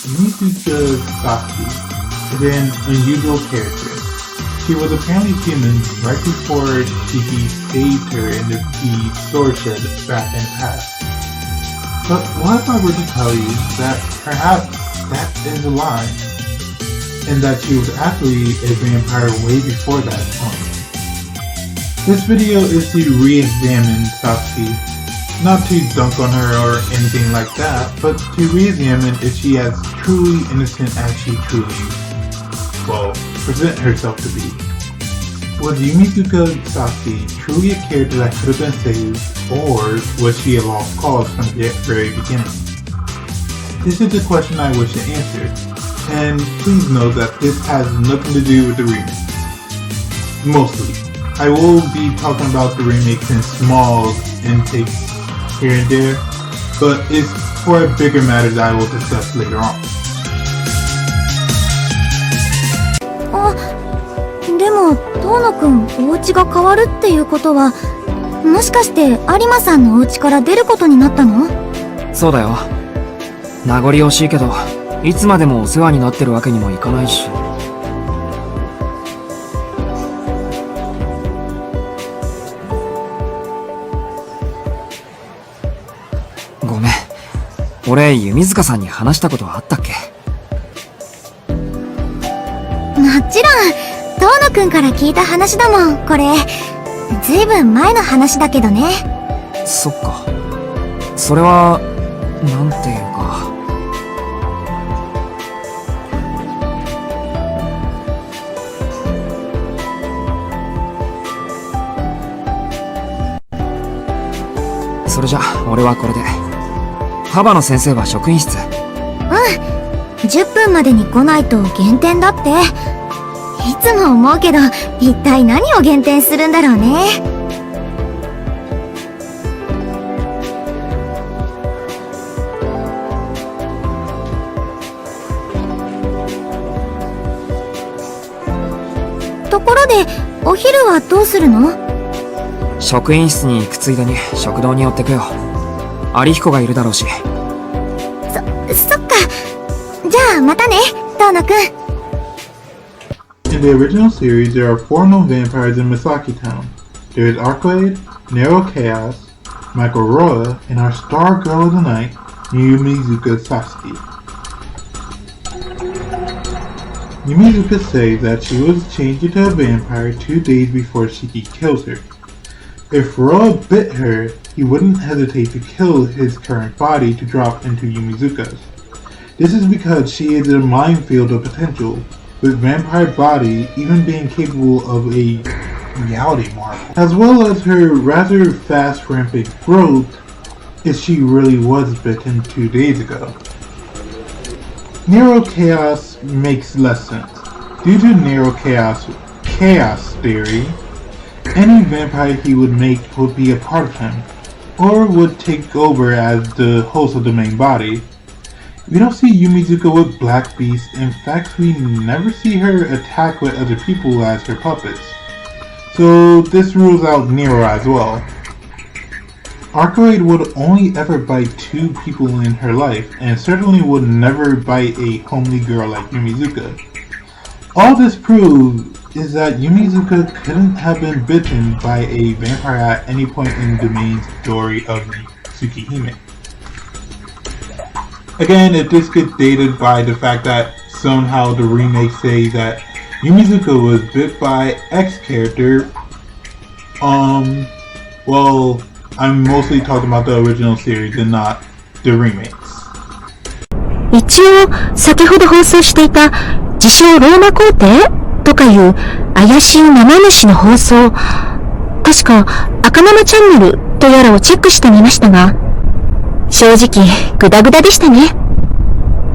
Yumizuka Satsuki is an unusual character. She was apparently human right before Shiki saved her in the sword shed back in the past. But what if I were to tell you that perhaps that is a lie, and that she was actually a vampire way before that point? This video is to re-examine Satsuki, not to dunk on her or anything like that, but to re-examine if she is truly innocent as she truly, present herself to be. Was Yumizuka Satsuki truly a character that could have been saved, or was she a lost cause from the very beginning? This is the question I wish to answer, and please note that this has nothing to do with the remake. Mostly. I will be talking about the remakes in small intakes here and there, but it's for a bigger matter that I will discuss later on. でも、遠野くん、お家が変わるっていうことは、もしかして有馬さんのお家から出ることになったの？そうだよ。名残惜しいけど、いつまでもお世話になってるわけにもいかないし。ごめん。俺、弓塚さんに話したことはあったっけ？もちろん。遠野くんから聞いた話だもん、これ。ずいぶん前の話だけどね。そっか。それは、なんていうか。それじゃ、俺はこれで。幅野先生は職員室。うん。10分までに来ないと減点だって。いつも思うけど、一体何を減点するんだろうね。ところで、お昼はどうするの？職員室に行くついでに食堂に寄ってくよ。有彦がいるだろうし。そっか。じゃあまたね、遠野くん。In the original series, there are 4 known vampires in Misaki Town. There is Arcade, Narrow Chaos, Michael Roa, and our star girl of the night, Yumizuka Satsuki. Yumizuka says that she was changed into a vampire 2 days before Shiki kills her. If Roa bit her, he wouldn't hesitate to kill his current body to drop into Yumizuka's. This is because she is a minefield of potential, with vampire body even being capable of a reality marvel, as well as her rather fast rampant growth if she really was bitten 2 days ago. Narrow Chaos makes less sense. Due to Narrow Chaos theory, any vampire he would make would be a part of him, or would take over as the host of the main body. We don't see Yumizuka with Black Beast. In fact, we never see her attack with other people as her puppets. So this rules out Nero as well. Arcade would only ever bite 2 people in her life, and certainly would never bite a homely girl like Yumizuka. All this proves is that Yumizuka couldn't have been bitten by a vampire at any point in the main story of Tsukihime. Again, if this gets dated by the fact that somehow the remake say that Yumizuka was bit by X character, well, I'm mostly talking about the original series and not the remakes. 一応、先ほど放送していた自称ローマ皇帝とかいう怪しい生主の放送、確か赤生チャンネルとやらをチェックしてみましたが、正直グダグダでしたね。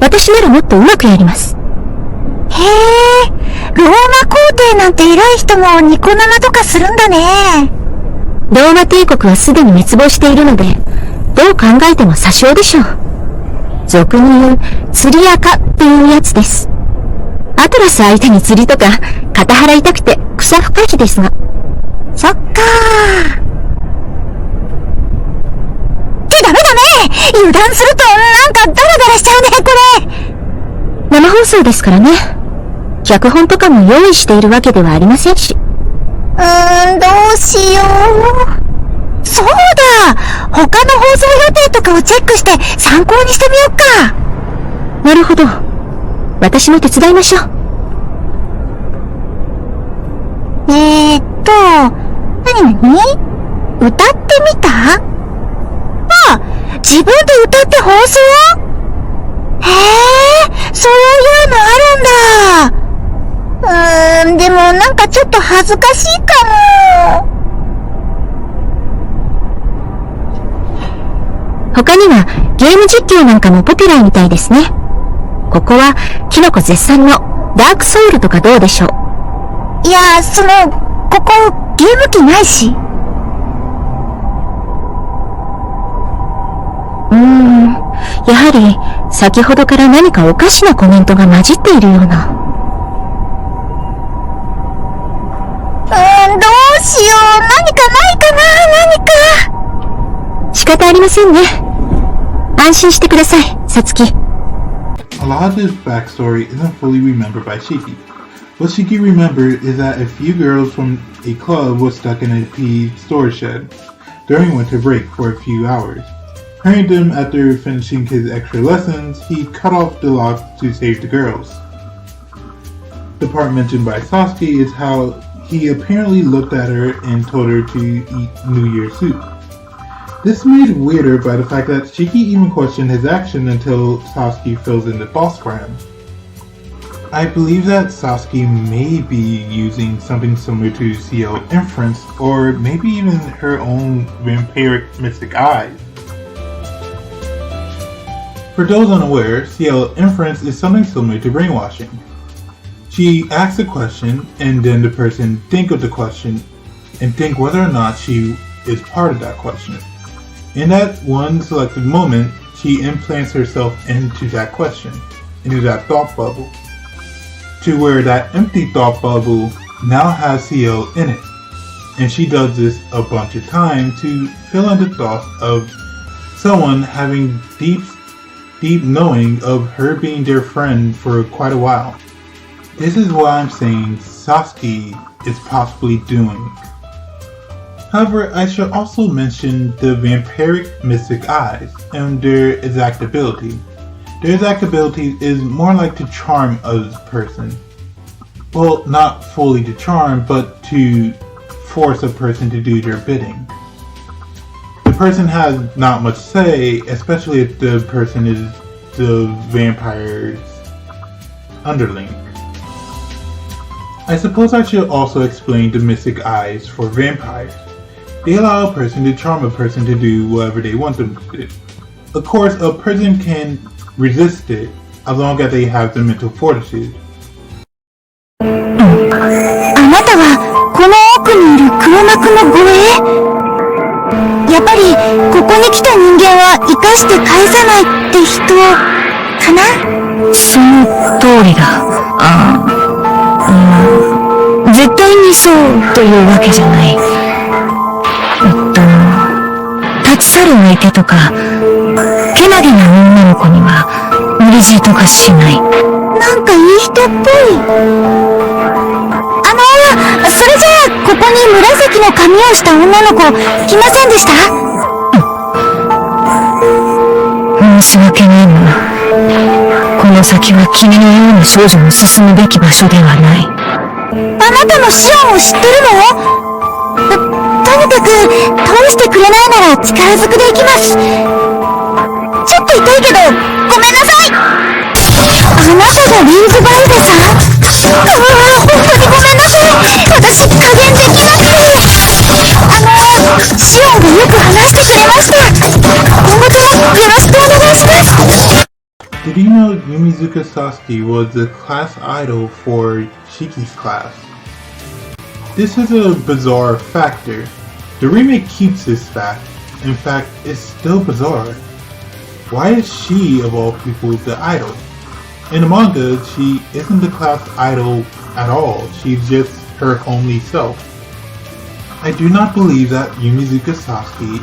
私ならもっとうまくやります。へえ、ローマ皇帝なんて偉い人もニコ生とかするんだね。ローマ帝国はすでに滅亡しているので、どう考えても詐称でしょう。俗に言う釣り垢っていうやつです。アトラス相手に釣りとか肩腹痛くて草不可避ですが。そっかー。ダメ油断するとなんかダラダラしちゃうね、これ。放送ですからね。脚本とかも用意しているわけではありませんし。どうしよう。そうだ！他の放送予定とかをチェックして参考にしてみよっか。なるほど。私も手伝いましょう。何歌ってみた？あ、自分で歌って放送？へえ、そういうのあるんだ。でもなんかちょっと恥ずかしいかも。他にはゲーム実況なんかもポピュラーみたいですね。ここはキノコ絶賛のダークソウルとかどうでしょう？いや、ここゲーム機ないし。やはり先ほどから何かおかしなコメントが混じっているような。どうしよう。何かないかな。何か。仕方ありませんね。安心してください、さつき。A lot of this backstory isn't fully remembered by Shiki. What Shiki remembered is that a few girls from a club was stuck in a PE storage shed during winter break for a few hours. Hearing them after finishing his extra lessons, he cut off the lock to save the girls. The part mentioned by Satsuki is how he apparently looked at her and told her to eat New Year's soup. This is made weirder by the fact that Shiki even questioned his action until Satsuki fills in the thoughts for him. I believe that Satsuki may be using something similar to CL Inference, or maybe even her own vampiric mystic eyes. For those unaware, CL Inference is something similar to brainwashing. She asks a question, and then the person think of the question, and think whether or not she is part of that question. In that one selected moment, she implants herself into that question, into that thought bubble, to where that empty thought bubble now has CL in it. And she does this a bunch of times to fill in the thoughts of someone having deep knowing of her being their friend for quite a while. This is what I'm saying Satsuki is possibly doing. However, I should also mention the vampiric mystic eyes and their exact ability. Their exact ability is more like to charm a person. Well, not fully to charm, but to force a person to do their bidding. The person has not much say, especially if the person is the vampire's underling. I suppose I should also explain the mystic eyes for vampires. They allow a person to charm a person to do whatever they want them to do. Of course, a person can resist it as long as they have the mental fortitude. あなたはこの奥にいる黒幕の護衛？やっぱりここに来た人間は生かして返さないって人かな？その通りだ。絶対にそうというわけじゃない。立ち去る相手とかけなげな女の子には無理強いとかしない。なんかいい人っぽい。それじゃあここに紫の髪をした女の子来ませんでした？申し訳ないが、この先は君のような少女の進むべき場所ではない。あなたのシオンを知ってるの？とにかく通してくれないなら力ずくで行きます。ちょっと痛いけどごめんなさい。あなたがリンズバイデさん？本当にごめんなさい。私加減できなくて。シオンがよく話してくれました。今後ともよろしくお願いします。Did you know Yumizuka Satsuki was the class idol for Shiki's class? This is a bizarre factor. The remake keeps this fact. In fact, it's still bizarre. Why is she, of all people, the idol? In the manga, she isn't the class idol at all. She's just her homely self. I do not believe that Yumizuka Satsuki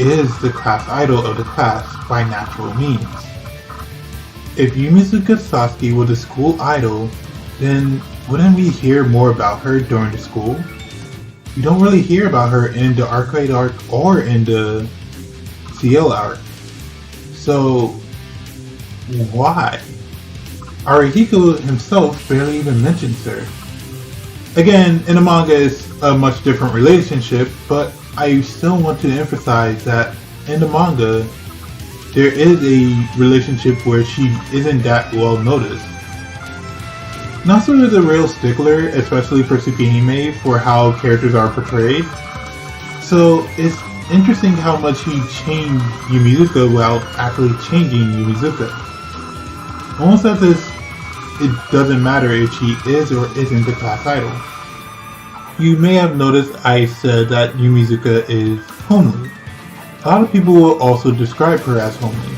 is the class idol of the class by natural means. if Yumizuka Satsuki was a school idol, then wouldn't we hear more about her during the school? You don't really hear about her in the arcade arc or in the CL arc. So, why? Arihiko himself barely even mentions her. Again, in the manga it's a much different relationship, but I still want to emphasize that in the manga, there is a relationship where she isn't that well noticed. Natsu is a real stickler, especially for Tsukihime, for how characters are portrayed. So it's interesting how much he changed Yumizuka without actually changing Yumizuka. Almost as if it doesn't matter if she is or isn't the class idol. You may have noticed I said that Yumizuka is homely. A lot of people will also describe her as homely.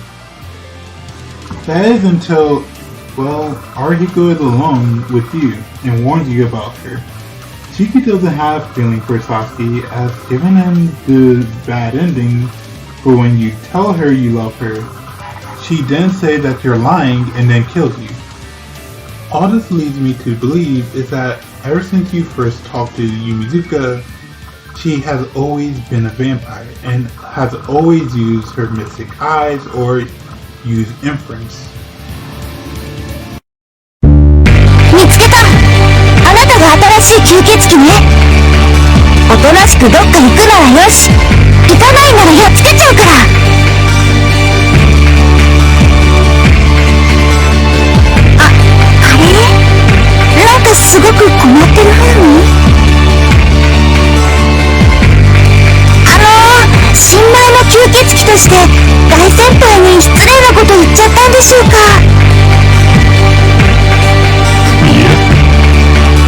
That is until, well, Arihiko is alone with you and warns you about her. Shiki doesn't have feeling for Satsuki, as given him the bad ending for when you tell her you love her, she then says that you're lying and then kills you. All this leads me to believe is that ever since you first talked to Yumizuka, she has always been a vampire and has always used her mystic eyes or used inference. 見つけた。あなたが新しい吸血鬼ね。おとなしくどっか行くならよし。行かないならやっつけちゃうから。あれ？なんかすごく困ってる風に。新米の吸血鬼として大先輩に失礼なこと言っちゃったんでしょうか。いや、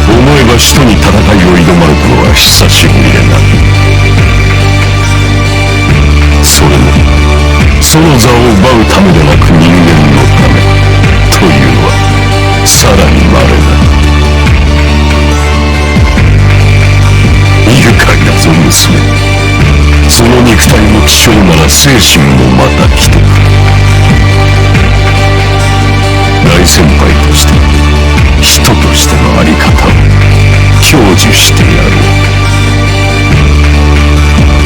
思えば使徒に戦いを挑まれたのは久しぶりでな。それもその座を奪うためでなく人間のためというのはさらに稀だ。愉快だぞ娘。その肉体も希少なら精神もまた既得。大先輩として人としてのあり方を享受してやろう。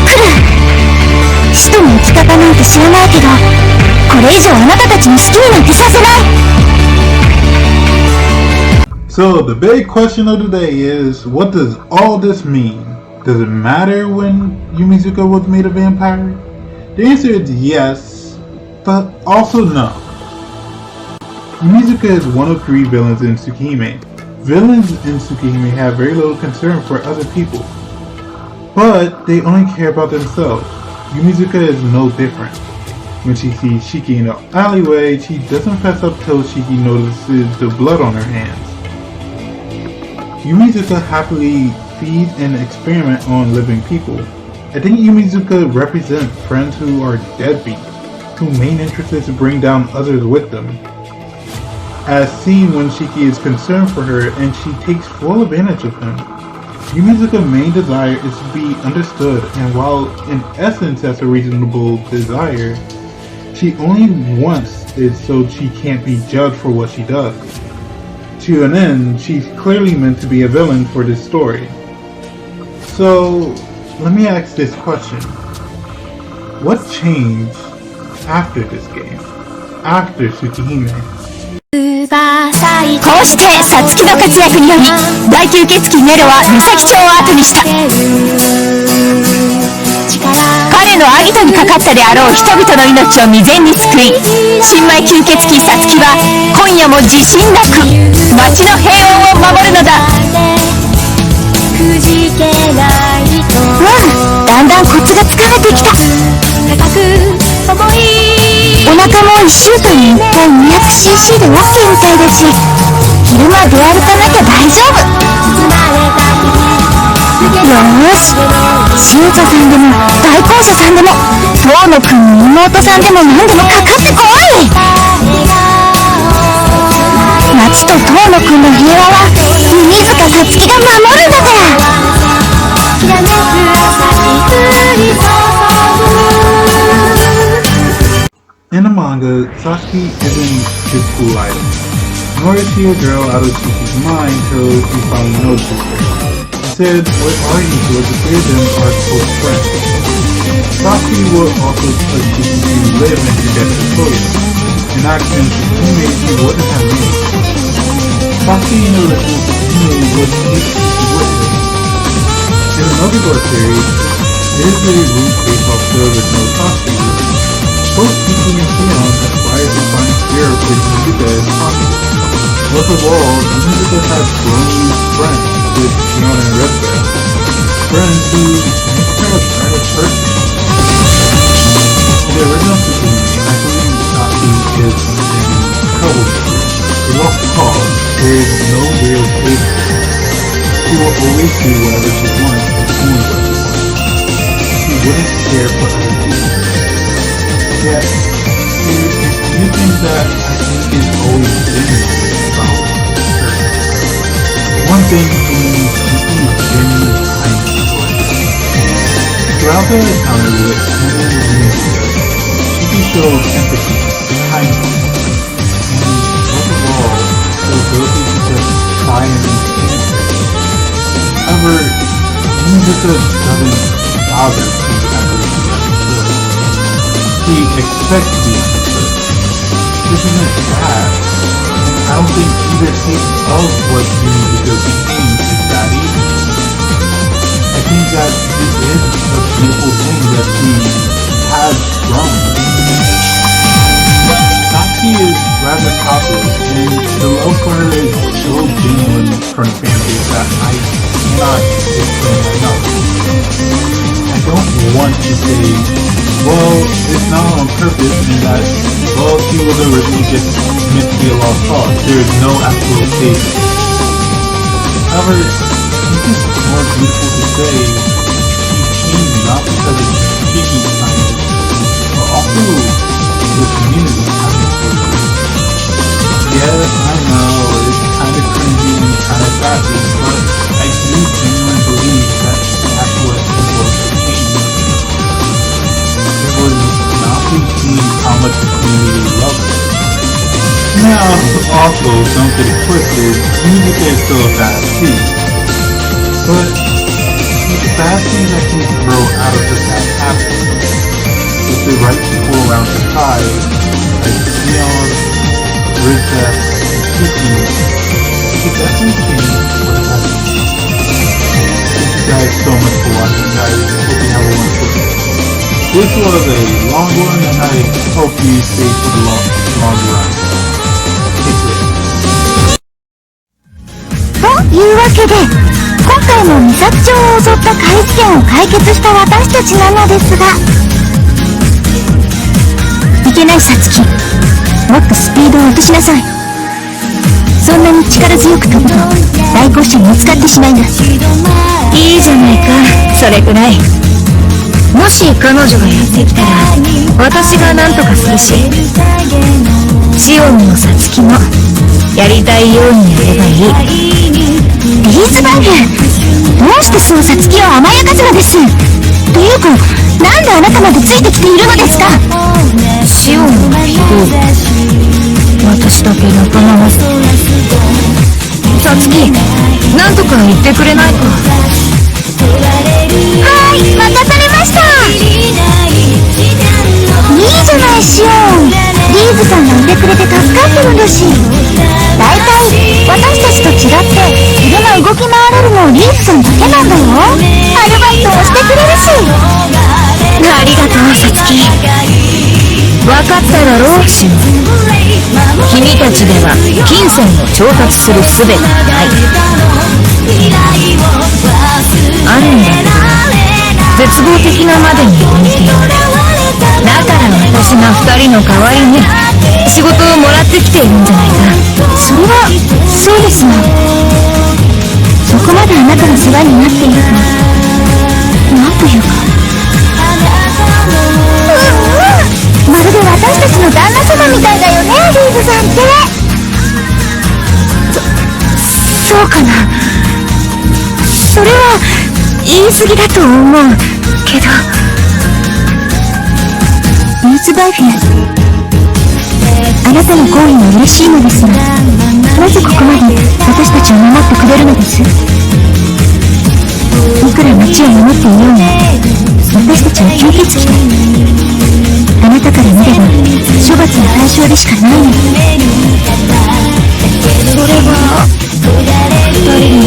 来る。使徒の生き方なんて知らないけど、これ以上あなたたちに好きになんてさせない。So the big question of the day is, what does all this mean? Does it matter when Yumizuka was made a vampire? The answer is yes, but also no. Yumizuka is one of 3 villains in Tsukihime. Villains in Tsukihime have very little concern for other people, but they only care about themselves. Yumizuka is no different. When she sees Shiki in the alleyway, she doesn't fess up till Shiki notices the blood on her hands. Yumizuka happily feed and experiment on living people. I think Yumizuka represents friends who are deadbeat, whose main interest is to bring down others with them. As seen when Shiki is concerned for her and she takes full advantage of him. Yumizuka's main desire is to be understood, and while in essence that's a reasonable desire, she only wants it so she can't be judged for what she does. To an end, she's clearly meant to be a villain for this story. So, let me ask this question. What changed after this game? After Tsukihime? こうしてサツキの活躍により大吸血鬼ネロは三崎町を後にした。彼のアギトにかかったであろう人々の命を未然に救い、新米吸血鬼サツキは今夜も自信なく町の平穏を守るのだ。だんだんコツがつかめてきた。お腹も1週間に1回 200cc で OK みたいだし、昼間出歩かなきゃ大丈夫。よーし、新座さんでも大公社さんでも遠野くんの妹さんでも何でもかかってこい。町と遠野くんの平和は弓塚さつきが守るんだから。In the manga, Satsuki isn't his cool idol, nor is she a girl out of Tsuki's mind till he finally notices her. Instead, what are equal, the three of them are close friends. Satsuki will also let Tsuki to live and forget the Toya, an action Tsukihime she wouldn't have made. Satsuki in the original Tsukihime would take Tsuki with her. In the Nobigor series, there is a route based off the original Satsuki route. Both Tsuki and Shion aspire to find spirit with Yumizuka as possible. Most of all, Yumizuka has grown friends with Shion and Rebecca, friends who make her a better person. In the original Tsukihime, I believe Satsuki is in troublemaker, a lost cause. There is no real safety. She will always do whatever she wants and only what she wants. She wouldn't care for other people. Yet, there is a few things that I think is always genuine about her. One thing being Tsuki's genuine kindness for her. Throughout the encounter with Yumizuka, Tsuki showed empathy, kindness, and most of all, the ability to just try and understand her. However, Yumizuka doesn't bother to actually be understood. He expects to be understood. This isn't bad, and I don't think either case of what Yumizuka became is bad either. I think that it is a beautiful thing that she has grown. Satsuki is rather popular, and the love for her is so genuine from the fan base that I cannot explain enough. I don't want to say, well, it's not on purpose, and that, well, she was originally just meant to be a lost cause. There is no actual safety. However, it's just more beautiful to say she changed not because of Tsuki's kindness, but also the community's kindness for her. Yes, I know, it's kind of cringy and kind of sassy, but I do genuinely believe that that's what it was to change. It was not to see how much the community loved her. Now, also, don't get it twisted, Yumizuka is still a fast too. But the bad things I think grow out of her past happen. With the right people around her side, like Shion, Rizka, and Tsuki, she could definitely change for the better. Thank you guys so much for watching, guys. Hope you have a wonderful day. This was a long one, and I hope you stay for the long run. Take care. というわけで、今回も美咲町を襲った怪事件を解決した私たちなのですが、いけないさつき、もっとスピードを落としなさい。そんなに力強く飛ぶと対向車に見つかってしまいます。いいじゃないか、それくらい。もし彼女がやってきたら私が何とかするし、シオンもさつきもやりたいようにやればいい。リーズバング、どうしてそうさつきを甘やかすのです。というか、なんであなたまでついてきているのですか。シオンはひどい。私だけ仲間が。さつき、なんとか言ってくれないか。はい、任されました。いいじゃないシオン、リーズさんがいてくれて助かってるんだし。だいたい私たちと違って昼間動き回れるのリーズさんだけなんだよ。アルバイトもしてくれるし。ありがとうさつき。分かっただろうシオン。君たちでは金銭を調達する術がない。あるんだけど絶望的なまでに似ている。だから私が2人の代わりに仕事をもらってきているんじゃないか。それはそうですよ。そこまであなたの世話になっているとなんというか、まるで私たちの旦那様みたいだよね、リーズさんって。そうかな。それは言い過ぎだと思うけど。ニュースバイフェンあなたの行為も嬉しいのですが、なぜここまで私たちを守ってくれるのです？いくら町を守っていようが、私たちは吸血鬼だ。あなたから見れば処罰の対象でしかないの。それは2人に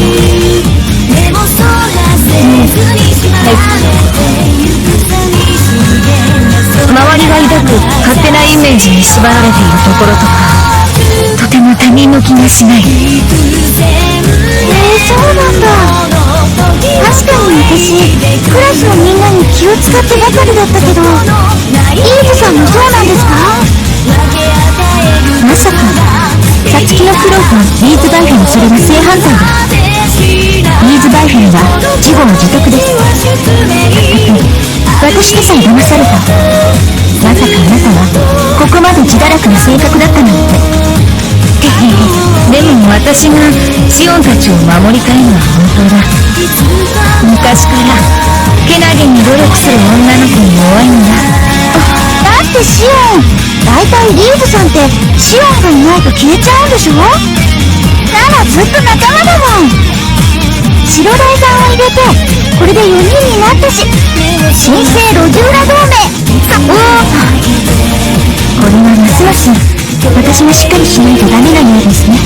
周りが抱く勝手なイメージに縛られているところとか、とても他人の気がしない。そうなんだ。確かに私、クラスのみんなに気を使ってばかりだったけど、イーブさんもそうなんですか？まさかサツキの苦労とリーズバイフェのそれは正反対だ。リーズバイフェは自業自得です。私でさえ騙された。まさかあなたはここまで自堕落な性格だったなんて。でも私がシオンたちを守りたいのは本当だ。昔からけなげに努力する女の子に弱いんだ。だってシオン、だいたいリーブさんってシオンがいないと消えちゃうんでしょ？ならずっと仲間だもん。白大さんを入れてこれで4人になったし、新生路地裏同盟。これはますます私もしっかりしないとダメなようですね。